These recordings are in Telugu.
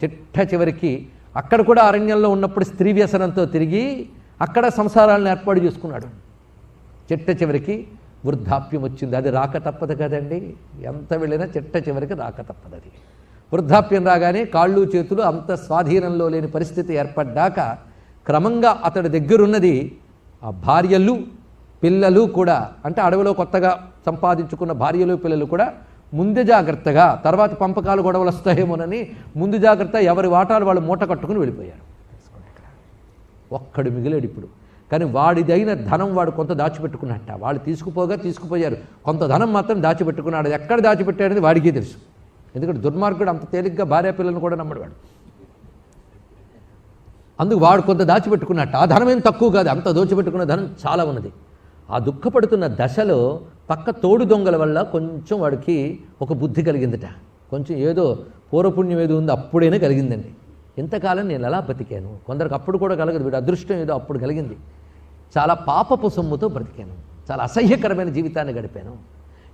చిట్ట చివరికి అక్కడ కూడా అరణ్యంలో ఉన్నప్పుడు స్త్రీ వ్యసనంతో తిరిగి అక్కడ సంసారాలను ఏర్పాటు చేసుకున్నాడు. చిట్ట చివరికి వృద్ధాప్యం వచ్చింది. అది రాక తప్పదు కదండి. ఎంత వెళ్ళినా చిట్ట చివరికి రాక తప్పదు. అది వృద్ధాప్యం రాగానే కాళ్ళు చేతులు అంత స్వాధీనంలో లేని పరిస్థితి ఏర్పడ్డాక క్రమంగా అతడి దగ్గరున్నది ఆ భార్యలు పిల్లలు కూడా, అంటే అడవిలో కొత్తగా సంపాదించుకున్న భార్యలు పిల్లలు కూడా ముందు జాగ్రత్తగా, తర్వాత పంపకాలు గొడవలు వస్తాయేమోనని ముందు జాగ్రత్త ఎవరి వాటాలు వాళ్ళు మూట కట్టుకుని వెళ్ళిపోయారు. ఒక్కడు మిగిలాడు ఇప్పుడు. కానీ వాడిదైన ధనం వాడు కొంత దాచిపెట్టుకున్నట్ట. వాళ్ళు తీసుకుపోయారు, కొంత ధనం మాత్రం దాచిపెట్టుకున్నాడు. ఎక్కడ దాచిపెట్టాడని వాడికే తెలుసు. ఎందుకంటే దుర్మార్గుడు అంత తేలిగ్గా భార్య పిల్లలను కూడా నమ్మడు వాడు. అందుకు వాడు కొంత దాచిపెట్టుకున్నట్టు. ఆ ధనం ఏం తక్కువ కాదు, అంత దోచిపెట్టుకున్న ధనం చాలా ఉన్నది. ఆ దుఃఖపడుతున్న దశలో పక్క తోడు దొంగల వల్ల కొంచెం వాడికి ఒక బుద్ధి కలిగిందట. కొంచెం ఏదో పూర్వపుణ్యం ఏదో ఉంది అప్పుడైనా కలిగిందండి. ఇంతకాలం నేను ఎలా బతికాను, కొందరికి అప్పుడు కూడా కలగదు, వీడు అదృష్టం ఏదో అప్పుడు కలిగింది. చాలా పాపపు సొమ్ముతో బ్రతికాను, చాలా అసహ్యకరమైన జీవితాన్ని గడిపాను.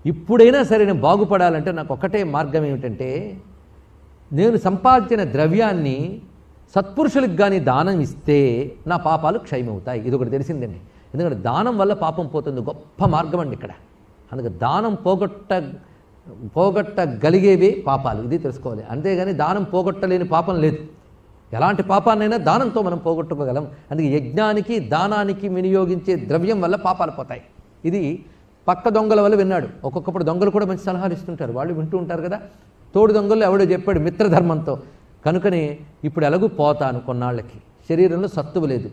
ఇప్పుడైనా సరే నేను బాగుపడాలంటే నాకు ఒకటే మార్గం ఏమిటంటే, నేను సంపాదించిన ద్రవ్యాన్ని సత్పురుషులకు కానీ దానం ఇస్తే నా పాపాలు క్షయమవుతాయి. ఇది ఒకటి తెలిసిందండి. ఎందుకంటే దానం వల్ల పాపం పోతుంది, గొప్ప మార్గం అండి ఇక్కడ. అందుకే దానం పోగొట్టగలిగేవే పాపాలు, ఇది తెలుసుకోవాలి. అంతేగాని దానం పోగొట్టలేని పాపం లేదు. ఎలాంటి పాపాన్నైనా దానంతో మనం పోగొట్టుకోగలం. అందుకే యజ్ఞానికి దానానికి వినియోగించే ద్రవ్యం వల్ల పాపాలు పోతాయి. ఇది పక్క దొంగల వల్ల విన్నాడు. ఒక్కొక్కప్పుడు దొంగలు కూడా మంచి సలహాలు ఇస్తుంటారు, వాళ్ళు వింటూ ఉంటారు కదా. తోడు దొంగలు ఎవడో చెప్పాడు మిత్రధర్మంతో, కనుకనే ఇప్పుడు ఎలాగూ పోతాను, కొన్నాళ్ళకి శరీరంలో సత్తువ లేదు,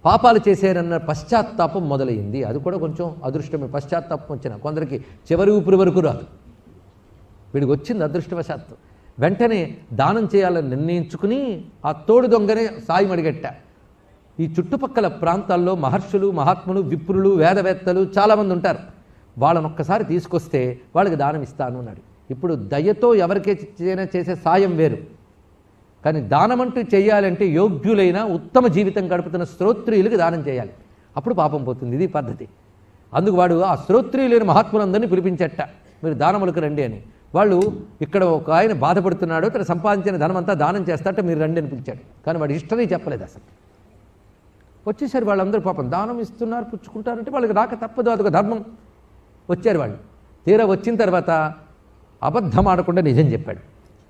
పాపాలు చేశారన్న పశ్చాత్తాపం మొదలైంది. అది కూడా కొంచెం అదృష్టమే. పశ్చాత్తాపం వచ్చిన కొందరికి చివరి ఊపిరి వరకు రాదు, వీడికి వచ్చింది అదృష్టవశాత్తు. వెంటనే దానం చేయాలని నిర్ణయించుకుని ఆ తోడు దొంగనే సాయం అడిగట్ట. ఈ చుట్టుపక్కల ప్రాంతాల్లో మహర్షులు మహాత్ములు విప్రులు వేదవేత్తలు చాలామంది ఉంటారు, వాళ్ళని ఒక్కసారి తీసుకొస్తే వాళ్ళకి దానం ఇస్తాను అన్నాడు. ఇప్పుడు దయతో ఎవరికైనా చేసే సాయం వేరు, కానీ దానం అంటూ చేయాలంటే యోగ్యులైన ఉత్తమ జీవితం గడుపుతున్న శ్రోత్రియులకు దానం చేయాలి, అప్పుడు పాపం పోతుంది. ఇది పద్ధతి. అందుకు వాడు ఆ శ్రోత్రియులైన మహాత్ములందరినీ పిలిపించట, మీరు దానములకు రండి అని. వాళ్ళు ఇక్కడ ఒక ఆయన బాధపడుతున్నాడు, తను సంపాదించిన ధనం అంతా దానం చేస్తాట, మీరు రండి అని పిలిచాడు. కానీ వాడు ఇష్టమే చెప్పలేదు అసలు. వచ్చేసరి వాళ్ళందరూ పాపం దానం ఇస్తున్నారు పుచ్చుకుంటారంటే వాళ్ళకి రాక తప్పదు, అదొక ధర్మం. వచ్చారు వాళ్ళు. తీరా వచ్చిన తర్వాత అబద్ధం ఆడకుండా నిజం చెప్పాడు.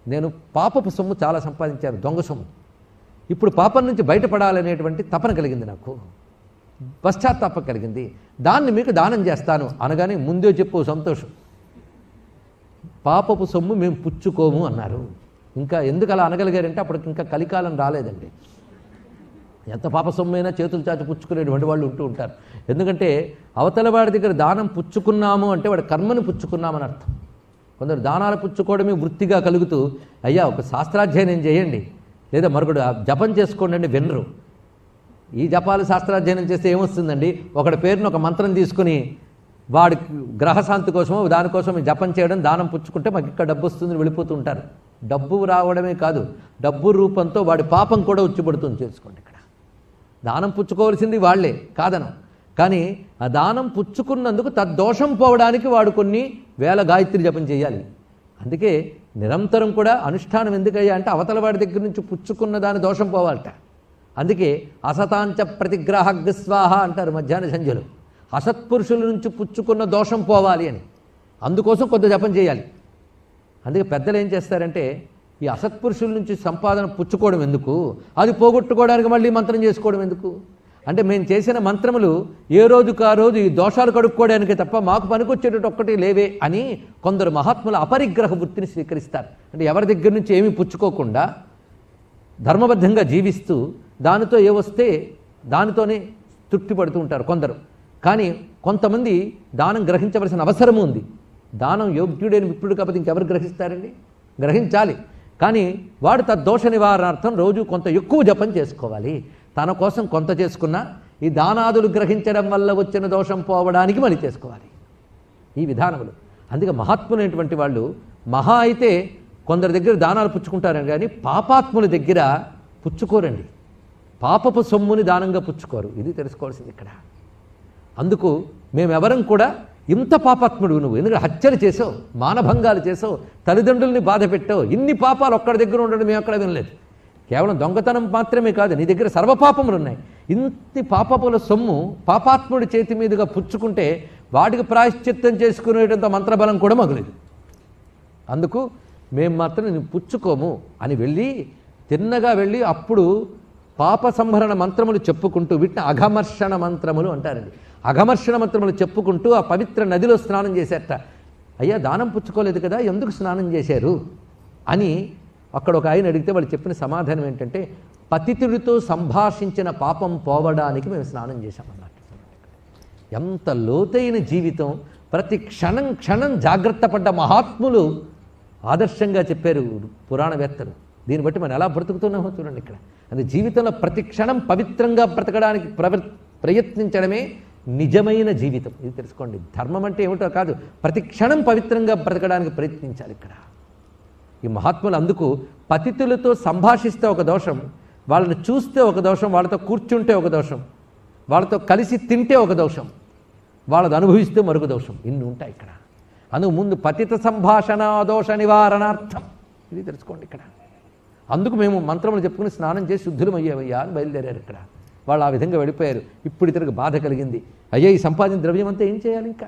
నేను పాపపు సొమ్ము చాలా సంపాదించాను, దొంగ సొమ్ము. ఇప్పుడు పాపం నుంచి బయటపడాలనేటువంటి తపన కలిగింది, నాకు పశ్చాత్తాపం కలిగింది, దాన్ని మీకు దానం చేస్తాను అనగానే ముందే చెప్పు సంతోషం. పాపపు సొమ్ము మేము పుచ్చుకోము అన్నారు. ఇంకా ఎందుకు అలా అనగలిగారంటే అప్పటికి ఇంకా కలికాలం రాలేదండి. ఎంత పాప సొమ్మైనా చేతులు చాచి పుచ్చుకునేటువంటి వాళ్ళు ఉంటూ ఉంటారు. ఎందుకంటే అవతల వాడి దగ్గర దానం పుచ్చుకున్నాము అంటే వాడి కర్మను పుచ్చుకున్నామని అర్థం. కొందరు దానాలు పుచ్చుకోవడమే వృత్తిగా కలుగుతూ, అయ్యా ఒక శాస్త్రాధ్యయనం చేయండి లేదా మరొకడు జపం చేసుకోండి అంటే వినరు. ఈ జపాలు శాస్త్రాధ్యయనం చేస్తే ఏమొస్తుందండి, ఒకటి పేరును ఒక మంత్రం తీసుకుని వాడి గ్రహశాంతి కోసమో దానికోసం జపం చేయడం, దానం పుచ్చుకుంటే మాకు ఇక్కడ డబ్బు వస్తుందని వెళ్ళిపోతూ ఉంటారు. డబ్బు రావడమే కాదు, డబ్బు రూపంతో వాడి పాపం కూడా ఉచ్చిపడుతుంది. చేసుకోండి, ఇక్కడ దానం పుచ్చుకోవాల్సింది వాళ్లే కాదనం, కానీ ఆ దానం పుచ్చుకున్నందుకు తద్దోషం పోవడానికి వాడు కొన్ని వేల గాయత్రి జపం చేయాలి. అందుకే నిరంతరం కూడా అనుష్ఠానం ఎందుకయ్యా అంటే అవతల వాడి దగ్గర నుంచి పుచ్చుకున్న దాని దోషం పోవాలట. అందుకే అసతాంచ ప్రతిగ్రాహగ్ర స్వాహ అంటారు మధ్యాహ్న సంధ్యలో. అసత్పురుషుల నుంచి పుచ్చుకున్న దోషం పోవాలి అని, అందుకోసం కొంత జపం చేయాలి. అందుకే పెద్దలు ఏం చేస్తారంటే ఈ అసత్పురుషుల నుంచి సంపాదన పుచ్చుకోవడం ఎందుకు, అది పోగొట్టుకోవడానికి మళ్ళీ మంత్రం చేసుకోవడం ఎందుకు అంటే, మేము చేసిన మంత్రములు ఏ రోజుకు ఆ రోజు ఈ దోషాలు కడుక్కోవడానికే తప్ప మాకు పనికొచ్చేటట్టు ఒక్కటి లేవే అని కొందరు మహాత్ముల అపరిగ్రహ వృత్తిని స్వీకరిస్తారు. అంటే ఎవరి దగ్గర నుంచి ఏమీ పుచ్చుకోకుండా ధర్మబద్ధంగా జీవిస్తూ దానితో ఏ వస్తే దానితోనే తృప్తి పడుతూ ఉంటారు కొందరు. కానీ కొంతమంది దానం గ్రహించవలసిన అవసరము ఉంది. దానం యోగ్యుడైన విప్రుడు కాబట్టి ఇంకెవరు గ్రహిస్తారండి, గ్రహించాలి. కానీ వాడు తద్దోష నివారణార్థం రోజు కొంత ఎక్కువ జపం చేసుకోవాలి. తన కోసం కొంత చేసుకున్నా ఈ దానాదులు గ్రహించడం వల్ల వచ్చిన దోషం పోవడానికి మళ్ళీ చేసుకోవాలి ఈ విధానములు. అందుకే మహాత్ములైనటువంటి వాళ్ళు మహా అయితే కొందరి దగ్గర దానాలు పుచ్చుకుంటారని కానీ పాపాత్ముల దగ్గర పుచ్చుకోరండి. పాపపు సొమ్ముని దానంగా పుచ్చుకోరు. ఇది తెలుసుకోవాల్సింది ఇక్కడ. అందుకు మేమెవరం కూడా ఇంత పాపాత్ముడు నువ్వు, ఎందుకంటే హత్యలు చేసావు, మానభంగాలు చేసావు, తల్లిదండ్రుల్ని బాధ పెట్టావు, ఇన్ని పాపాలు ఒక్కడి దగ్గర ఉండడం మేము అక్కడ వినలేదు. కేవలం దొంగతనం మాత్రమే కాదు, నీ దగ్గర సర్వపాపములు ఉన్నాయి. ఇంత పాపముల సొమ్ము పాపాత్ముడి చేతి మీదుగా పుచ్చుకుంటే వాడికి ప్రాయశ్చిత్తం చేసుకునేటంత మంత్రబలం కూడా మగలేదు. అందుకు మేము మాత్రం నేను పుచ్చుకోము అని వెళ్ళి తిన్నగా వెళ్ళి అప్పుడు పాప సంహరణ మంత్రములు చెప్పుకుంటూ, వీటిని అఘమర్షణ మంత్రములు అంటారండి. అఘమర్షణ మంత్రములు చెప్పుకుంటూ ఆ పవిత్ర నదిలో స్నానం చేశారట. అయ్యా దానం పుచ్చుకోలేదు కదా, ఎందుకు స్నానం చేశారు అని అక్కడ ఒక ఆయన అడిగితే వాళ్ళు చెప్పిన సమాధానం ఏంటంటే, పతితుడితో సంభాషించిన పాపం పోవడానికి మేము స్నానం చేశామన్నట్టు. ఎంత లోతైన జీవితం! ప్రతి క్షణం క్షణం జాగ్రత్త పడ్డ మహాత్ములు ఆదర్శంగా చెప్పారు పురాణవేత్తలు. దీన్ని బట్టి మనం ఎలా బ్రతుకుతున్నామో చూడండి ఇక్కడ. అది జీవితంలో ప్రతి క్షణం పవిత్రంగా బ్రతకడానికి ప్రయత్నించడమే నిజమైన జీవితం. ఇది తెలుసుకోండి. ధర్మం అంటే ఏమిటో కాదు, ప్రతి క్షణం పవిత్రంగా బ్రతకడానికి ప్రయత్నించాలి ఇక్కడ. ఈ మహాత్ములు అందుకు పతితులతో సంభాషిస్తే ఒక దోషం, వాళ్ళని చూస్తే ఒక దోషం, వాళ్ళతో కూర్చుంటే ఒక దోషం, వాళ్ళతో కలిసి తింటే ఒక దోషం, వాళ్ళది అనుభవిస్తే మరొక దోషం. ఇన్ని ఉంటాయి ఇక్కడ. అందుకు ముందు పతిత సంభాషణ దోష నివారణార్థం ఇది తెలుసుకోండి ఇక్కడ. అందుకు మేము మంత్రములు చెప్పుకుని స్నానం చేసి శుద్ధులమయ్యావయ్యా అని బయలుదేరారు ఇక్కడ. వాళ్ళు ఆ విధంగా వెళ్ళిపోయారు. ఇప్పుడు ఇతనికి బాధ కలిగింది. అయ్యా ఈ సంపాదించిన ద్రవ్యం అంతా ఏం చేయాలి ఇంకా?